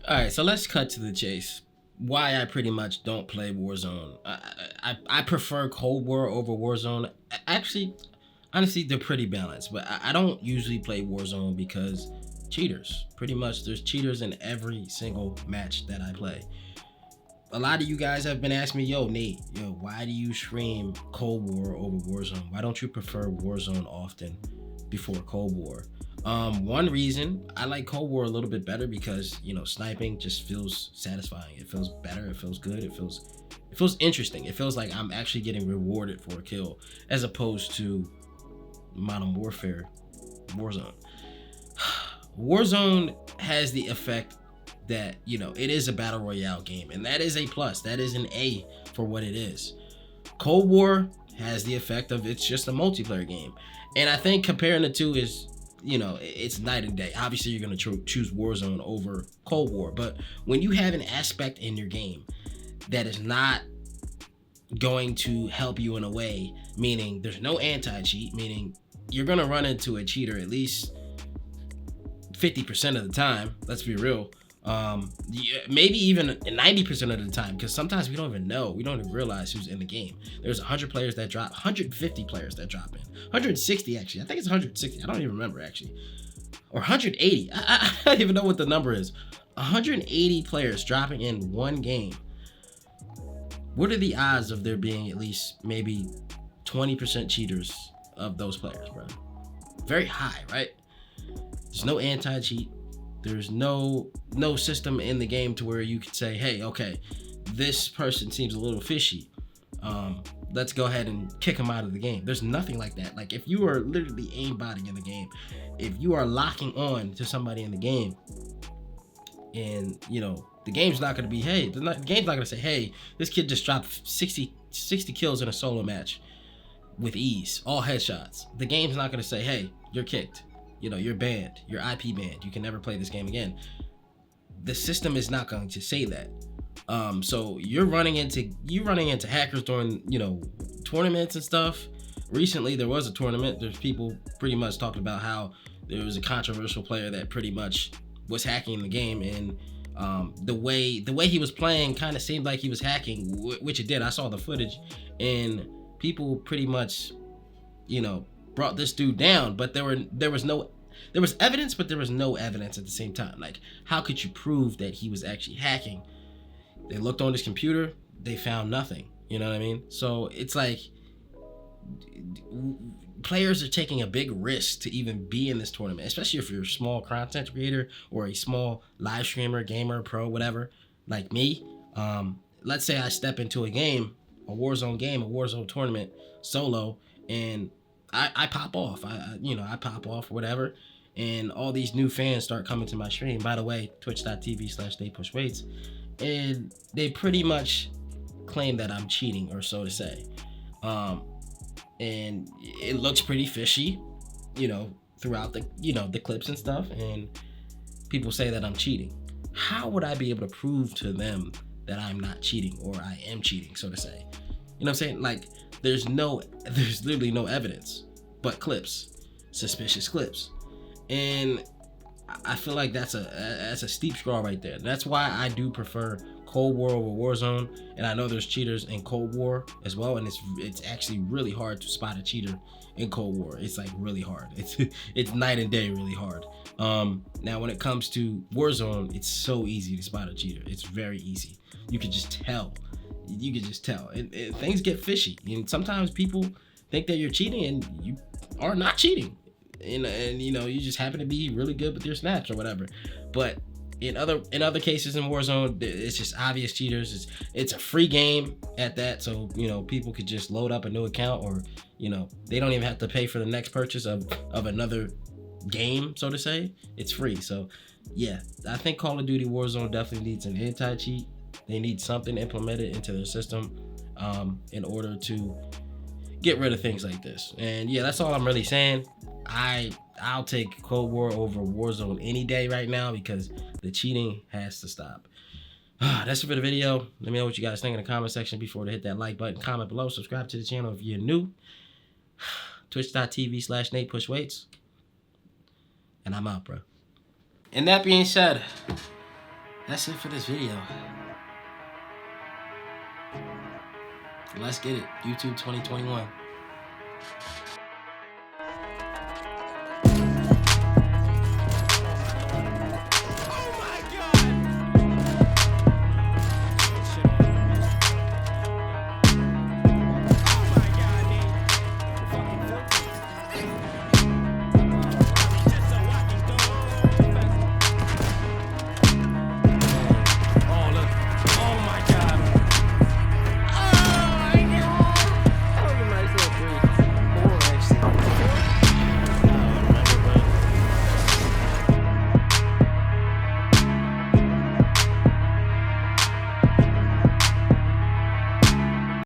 All right, so let's cut to the chase. Why I pretty much don't play Warzone. I prefer Cold War over Warzone. Actually, honestly, they're pretty balanced, but I don't usually play Warzone because cheaters. Pretty much, there's cheaters in every single match that I play. A lot of you guys have been asking me, yo, Nate, why do you stream Cold War over Warzone? Why don't you prefer Warzone often before Cold War? One reason I like Cold War a little bit better because sniping just feels satisfying. It feels better. It feels good. It feels interesting. It feels like I'm actually getting rewarded for a kill as opposed to Modern Warfare, Warzone. Warzone has the effect that it is a battle royale game, and that is a plus. That is an A for what it is. Cold War has the effect of it's just a multiplayer game, and I think comparing the two is it's night and day. Obviously, you're going to choose Warzone over Cold War, but when you have an aspect in your game that is not going to help you in a way, meaning there's no anti-cheat, meaning you're going to run into a cheater at least 50% of the time. Let's be real. Maybe even 90% of the time, because sometimes we don't even know. We don't even realize who's in the game. There's 100 players that drop, 150 players that drop in, 160 actually. I think it's 160. I don't even remember actually, or 180. I don't even know what the number is. 180 players dropping in one game. What are the odds of there being at least maybe 20% cheaters of those players, bro? Very high, right? There's no anti-cheat. There's no system in the game to where you could say, hey, okay, this person seems a little fishy. Let's go ahead and kick him out of the game. There's nothing like that. Like, if you are literally aimbotting in the game, if you are locking on to somebody in the game, and the game's not going to be, hey, the game's not going to say, hey, this kid just dropped 60 kills in a solo match with ease, all headshots. The game's not going to say, hey, you're kicked. You're banned. You're IP banned. You can never play this game again. The system is not going to say that. So you're running into hackers during tournaments and stuff. Recently, there was a tournament. There's people pretty much talking about how there was a controversial player that pretty much was hacking the game, and the way he was playing kind of seemed like he was hacking, which it did. I saw the footage, and people pretty much, brought this dude down, but there was evidence, but there was no evidence at the same time. Like, how could you prove that he was actually hacking? They looked on his computer, they found nothing. You know what I mean? So it's like players are taking a big risk to even be in this tournament, especially if you're a small content creator or a small live streamer, gamer, pro, whatever, like me. Let's say I step into a game, a Warzone tournament solo, and I pop off. I pop off, whatever, and all these new fans start coming to my stream. By the way, twitch.tv/Natepushweights, and they pretty much claim that I'm cheating, or so to say. And it looks pretty fishy, throughout the clips and stuff, and people say that I'm cheating. How would I be able to prove to them that I'm not cheating, or I am cheating, so to say? You know what I'm saying? Like, there's literally no evidence but clips, suspicious clips. And I feel like that's a steep straw right there. That's why I do prefer Cold War over Warzone. And I know there's cheaters in Cold War as well, and it's actually really hard to spot a cheater in Cold War. It's like really hard. It's night and day really hard. Now when it comes to Warzone, it's so easy to spot a cheater. It's very easy. You can just tell. And things get fishy. And sometimes people think that you're cheating and you are not cheating. And you just happen to be really good with your snaps or whatever. But in other cases in Warzone, it's just obvious cheaters. It's a free game at that, so people could just load up a new account, or they don't even have to pay for the next purchase of another game, so to say. It's free. So yeah, I think Call of Duty Warzone definitely needs an anti-cheat. They need something implemented into their system in order to get rid of things like this. And yeah, that's all I'm really saying. I'll take Cold War over Warzone any day right now, because the cheating has to stop. That's it for the video. Let me know what you guys think in the comment section. Before to hit that like button, comment below, subscribe to the channel if you're new. Twitch.tv/Natepushweights. And I'm out, bro. And that being said, That's it for this video. Let's get it. YouTube 2021.